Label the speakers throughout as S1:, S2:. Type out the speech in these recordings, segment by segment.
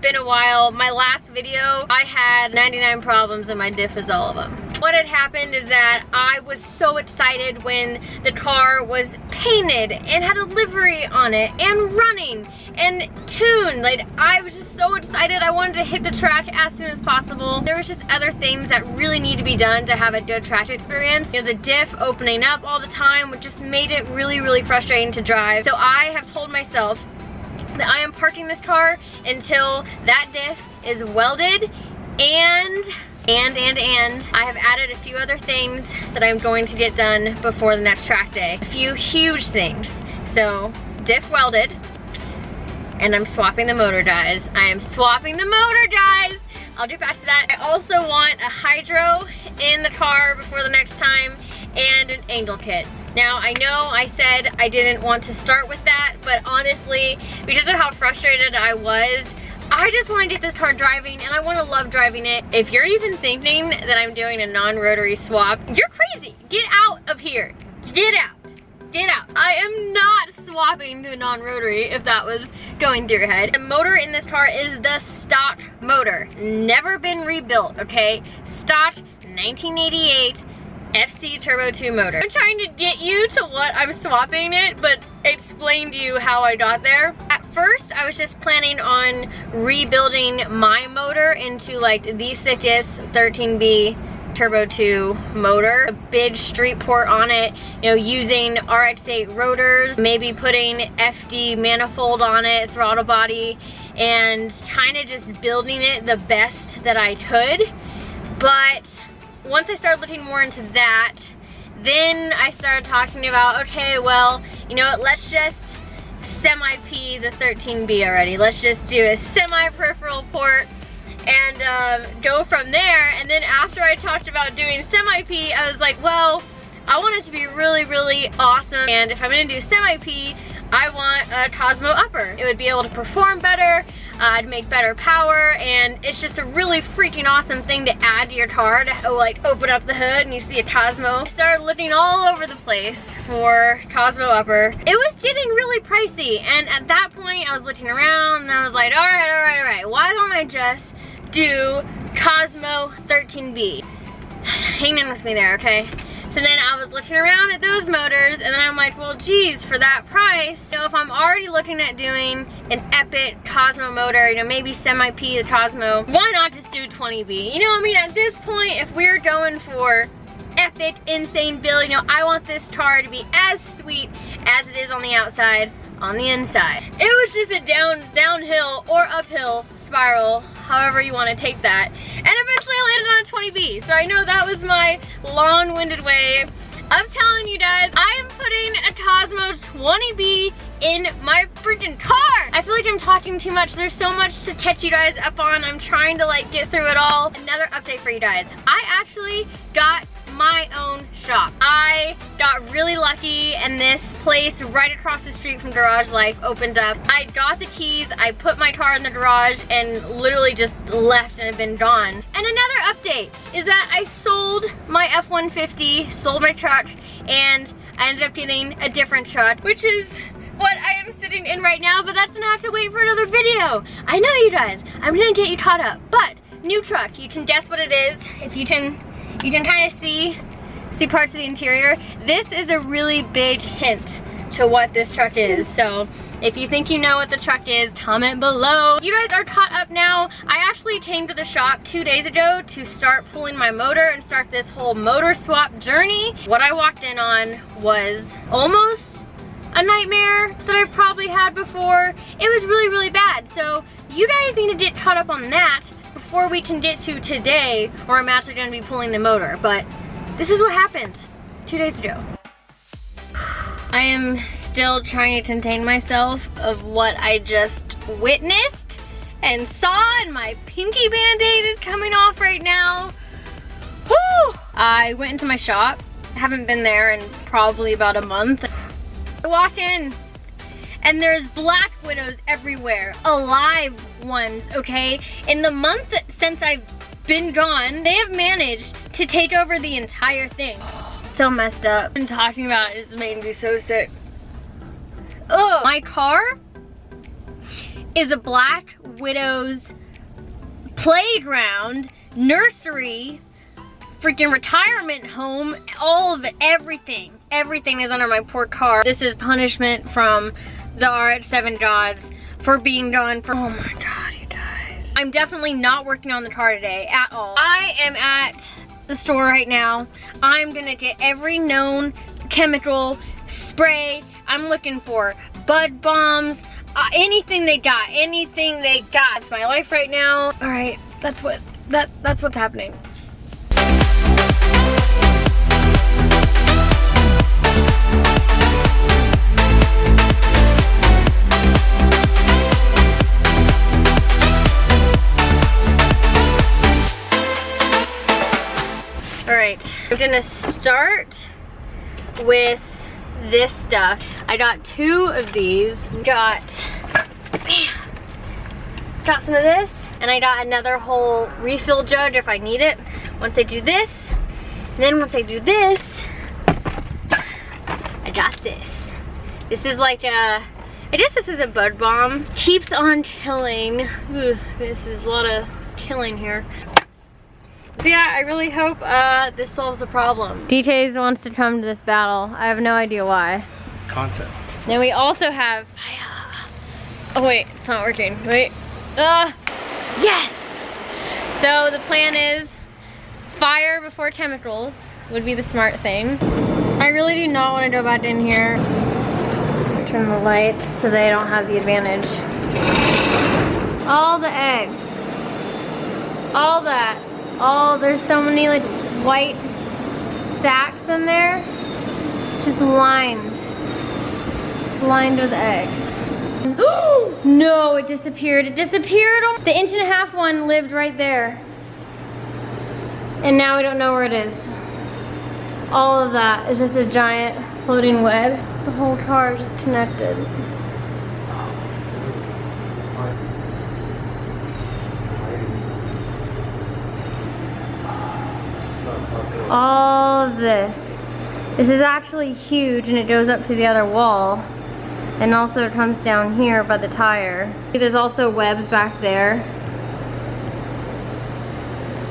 S1: been a while. My last video, I had 99 problems and my diff is all of them. What had happened is that I was so excited when the car was painted and had a livery on it and running and tuned. Like, I was just so excited. I wanted to hit the track as soon as possible. There was just other things that really need to be done to have a good track experience. You know, the diff opening up all the time just made it really, really frustrating to drive. So I have told myself that I am parking this car until that diff is welded, and I have added a few other things that I'm going to get done before the next track day. A few huge things. So, diff welded, and I'm swapping the motor dies. I am swapping the motor dies! I'll get back to that. I also want a hydro in the car before the next time, and an angle kit. Now, I know I said I didn't want to start with that, but honestly, because of how frustrated I was, I just want to get this car driving, and I want to love driving it. If you're even thinking that I'm doing a non-rotary swap, you're crazy. Get out of here. Get out. Get out. I am not swapping to a non-rotary if that was going through your head. The motor in this car is the stock motor. Never been rebuilt, okay? Stock 1988 FC Turbo 2 motor. I'm trying to get you to what I'm swapping it, but explain to you how I got there. At first, I was just planning on rebuilding my motor into like the sickest 13B Turbo 2 motor. A big street port on it, you know, using RX7 rotors, maybe putting FD manifold on it, throttle body, and kind of just building it the best that I could. But once I started looking more into that, then I started talking about, okay, well, you know what, let's just semi-P the 13B already. Let's just do a semi-peripheral port and go from there. And then after I talked about doing semi-P, I was like, well, I want it to be really, really awesome. And if I'm gonna do semi-P, I want a Cosmo upper. It would be able to perform better, to make better power, and it's just a really freaking awesome thing to add to your car, to like open up the hood and you see a Cosmo. I started looking all over the place for Cosmo upper. It was getting really pricey, and at that point I was looking around and I was like, all right, why don't I just do Cosmo 13B? Hang in with me there, okay? So then I was looking around at those motors, and then I'm like, well, geez, for that price, you know, if I'm already looking at doing an epic Cosmo motor, you know, maybe semi-P the Cosmo, why not just do 20B? You know, I mean, at this point, if we're going for epic, insane build, you know, I want this car to be as sweet as it is on the outside, on the inside. It was just a downhill or uphill spiral, however you want to take that. And eventually I landed on a 20B. So I know that was my long-winded way of telling you guys I am putting a Cosmo 20B in my freaking car. I feel like I'm talking too much. There's so much to catch you guys up on. I'm trying to like get through it all. Another update for you guys. I actually got my own shop. I got really lucky and this place right across the street from Garage Life opened up. I got the keys, I put my car in the garage and literally just left and have been gone. And another update is that I sold my F-150, sold my truck, and I ended up getting a different truck, which is what I am sitting in right now, but that's gonna have to wait for another video. I know, you guys, I'm gonna get you caught up, but new truck, you can guess what it is. If you can kind of see parts of the interior. This is a really big hint to what this truck is. So if you think you know what the truck is, comment below. You guys are caught up now. I actually came to the shop 2 days ago to start pulling my motor and start this whole motor swap journey. What I walked in on was almost a nightmare that I've probably had before. It was really, really bad. So you guys need to get caught up on that before we can get to today, where I'm actually gonna be pulling the motor. But this is what happened 2 days ago. I am still trying to contain myself of what I just witnessed and saw, and my pinky band-aid is coming off right now. Whew! I went into my shop. I haven't been there in probably about a month. I walk in and there's black widows everywhere, alive ones, okay? In the month since I've been gone, they have managed to take over the entire thing. So messed up. Been talking about it, it's made me so sick. Oh, my car is a black widow's playground, nursery, freaking retirement home, all of it, everything. Everything is under my poor car. This is punishment from the RX7 gods for being gone for, oh my God, you guys. I'm definitely not working on the car today at all. I am at the store right now. I'm gonna get every known chemical, spray. I'm looking for bud bombs, anything they got, anything they got. It's my life right now. All right, that's what's happening. All right, I'm gonna start with this stuff. I got 2 of these. Got some of this, and I got another whole refill jug if I need it. Once I do this, and then once I do this, I got this. This is like a, I guess this is a bud bomb. Keeps on killing. Ugh, this is a lot of killing here. So yeah, I really hope this solves the problem. DK's wants to come to this battle. I have no idea why.
S2: Content.
S1: Then we also have, oh wait, it's not working. Wait, yes! So the plan is fire before chemicals would be the smart thing. I really do not want to go back in here. Turn the lights so they don't have the advantage. All the eggs. All that. Oh, there's so many like white sacks in there. Just lined with eggs. No, it disappeared. It disappeared. The 1.5-inch one lived right there. And now we don't know where it is. All of that is just a giant floating web. The whole car is just connected. All of this. This is actually huge, and it goes up to the other wall. And also it comes down here by the tire. There's also webs back there.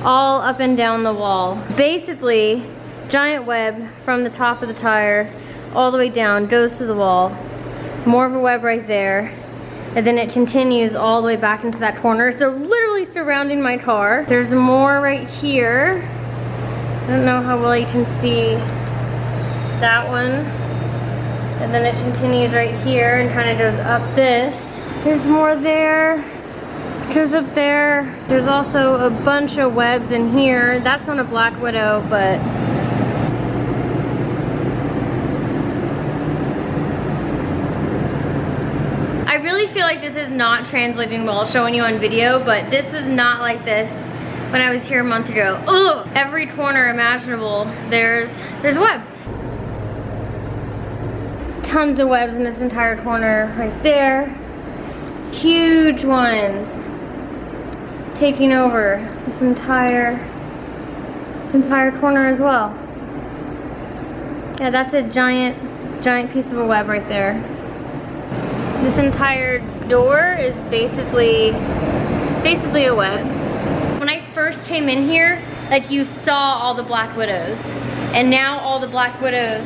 S1: All up and down the wall. Basically, giant web from the top of the tire all the way down, goes to the wall. More of a web right there. And then it continues all the way back into that corner. So literally surrounding my car. There's more right here. I don't know how well you can see that one. And then it continues right here and kind of goes up this. There's more there. Goes up there. There's also a bunch of webs in here. That's not a black widow, but I really feel like this is not translating well showing you on video, but this was not like this when I was here a month ago. Ugh! Every corner imaginable, there's web. Tons of webs in this entire corner right there. Huge ones. Taking over this entire corner as well. Yeah, that's a giant piece of a web right there. This entire door is basically a web. When I first came in here, like you saw all the black widows, and now all the black widows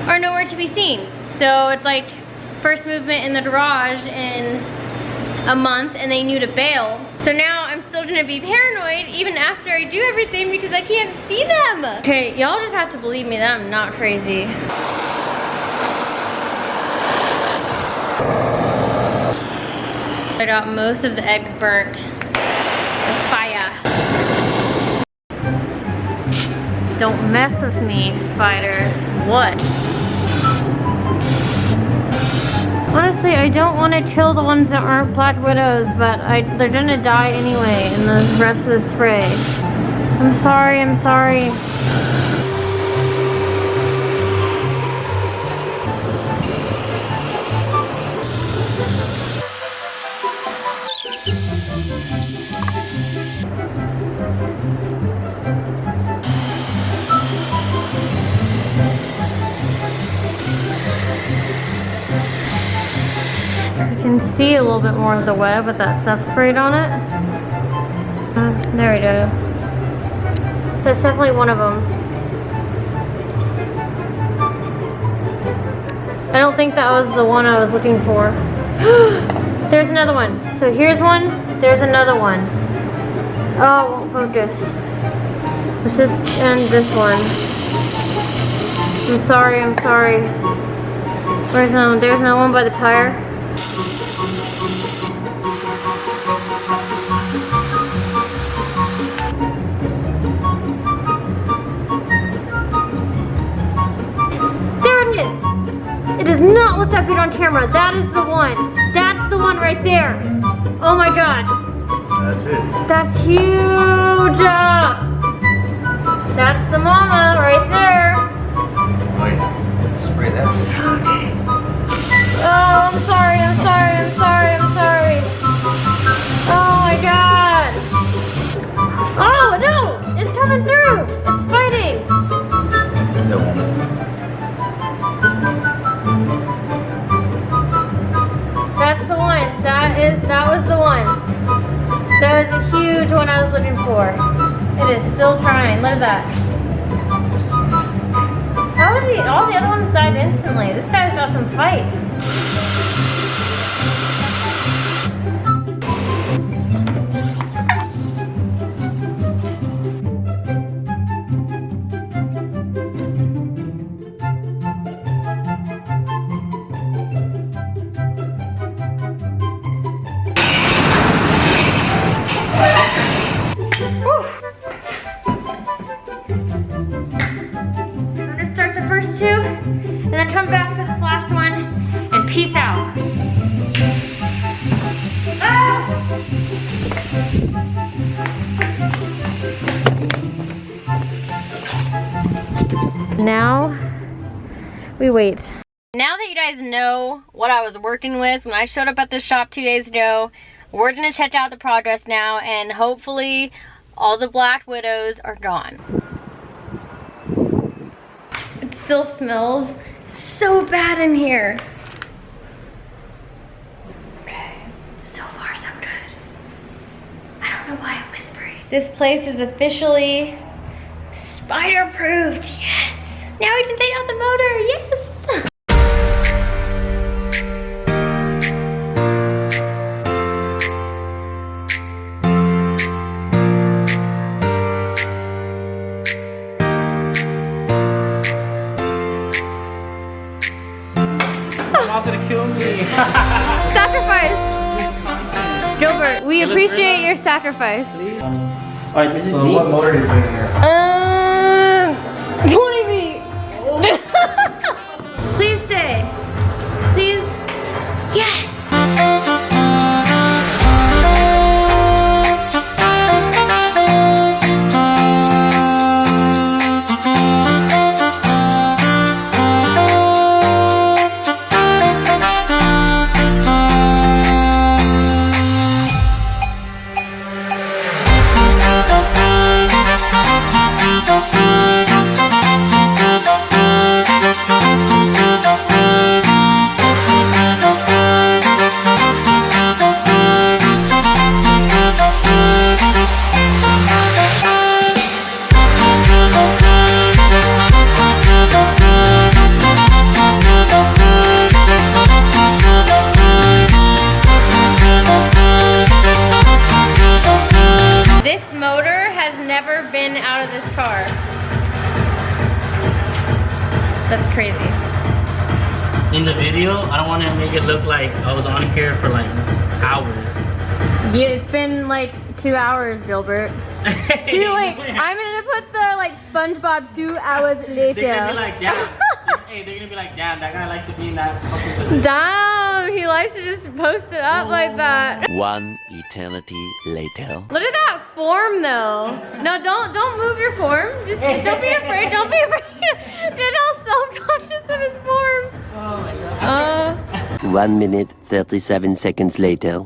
S1: are nowhere to be seen. So it's like first movement in the garage in a month, and they knew to bail. So now I'm still gonna be paranoid even after I do everything because I can't see them. Okay, y'all just have to believe me that I'm not crazy. I got most of the eggs burnt. Fire. Don't mess with me, spiders. What? Honestly, I don't want to kill the ones that aren't black widows, but they're gonna die anyway in the rest of the spray. I'm sorry, I'm sorry. You can see a little bit more of the web with that stuff sprayed on it. There we go. That's definitely one of them. I don't think that was the one I was looking for. There's another one. So here's one, there's another one. Oh, it won't focus. Let's just end this one. I'm sorry, I'm sorry. Where's another one? There's another one by the tire. It does not look that good on camera. That is the one. That's the one right there. Oh my god.
S2: That's it.
S1: That's huge. That's the mama right there.
S2: Wait, spray that.
S1: Okay. Oh, I'm sorry, I'm sorry, I'm sorry, I'm sorry. Oh my god. Oh no, it's coming through. It's fighting.
S2: No.
S1: That's the one. That was the one. That was a huge one I was looking for. It is still trying. Look at that. How is he? All the other ones died instantly. This guy's got some fight. And then come back for this last one and peace out. Ah! Now we wait. Now that you guys know what I was working with when I showed up at this shop 2 days ago, we're gonna check out the progress now, and hopefully all the black widows are gone. It still smells so bad in here. Okay, so far so good. I don't know why I'm whispering. This place is officially spider-proofed, yes! Now we can take out the motor, yes! Sacrifice! Gilbert, we appreciate your sacrifice.
S3: Alright, this is
S2: So what motor do you put in here?
S1: 20 feet! Please stay. Please. Yes! Out of this car. That's crazy.
S3: In the video, I don't want to make it look like I was on here for like hours.
S1: Yeah, it's been like 2 hours, Gilbert. Too late. I'm gonna put the like SpongeBob 2 hours later.
S3: They're gonna be like, yeah. Hey, they're gonna be like, yeah, that guy likes to be in that fucking position.
S1: Damn, he likes to just post it up like that.
S4: One eternity later.
S1: Look at that form though. No, don't move your form. Just don't be afraid. Don't be afraid. Get all self-conscious of his form.
S3: Oh my god.
S4: 1 minute, 37 seconds later.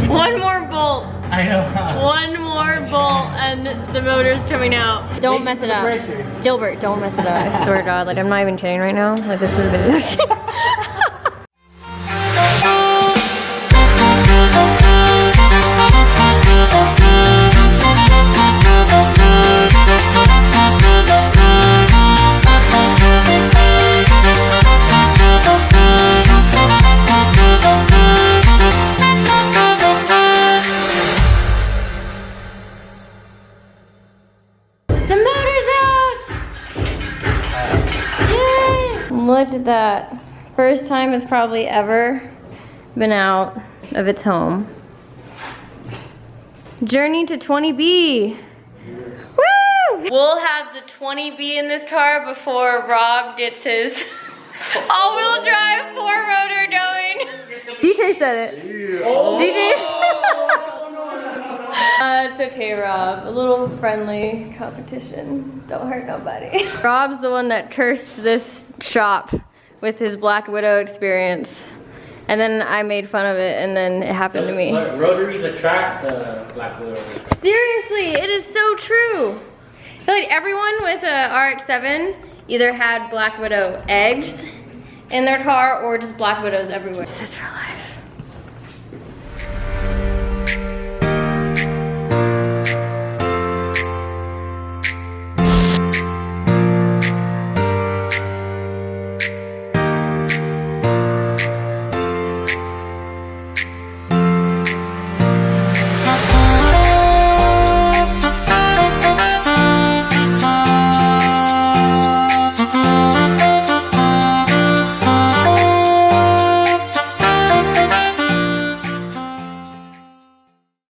S1: One more bolt.
S3: I know.
S1: One more bolt and the motor's coming out. Don't mess it up. Gilbert, don't mess it up. I swear to God, like I'm not even kidding right now. Like this is a video. Look at that. First time it's probably ever been out of its home. Journey to 20B. Woo! We'll have the 20B in this car before Rob gets his all-wheel drive 4-rotor going. DJ said it. DJ. It's okay, Rob. A little friendly competition. Don't hurt nobody. Rob's the one that cursed this shop with his Black Widow experience. And then I made fun of it, and then it happened to me.
S3: Rotaries attract the Black Widow.
S1: Seriously, it is so true. I feel like everyone with a RX7 either had Black Widow eggs in their car or just Black Widows everywhere. This is for life.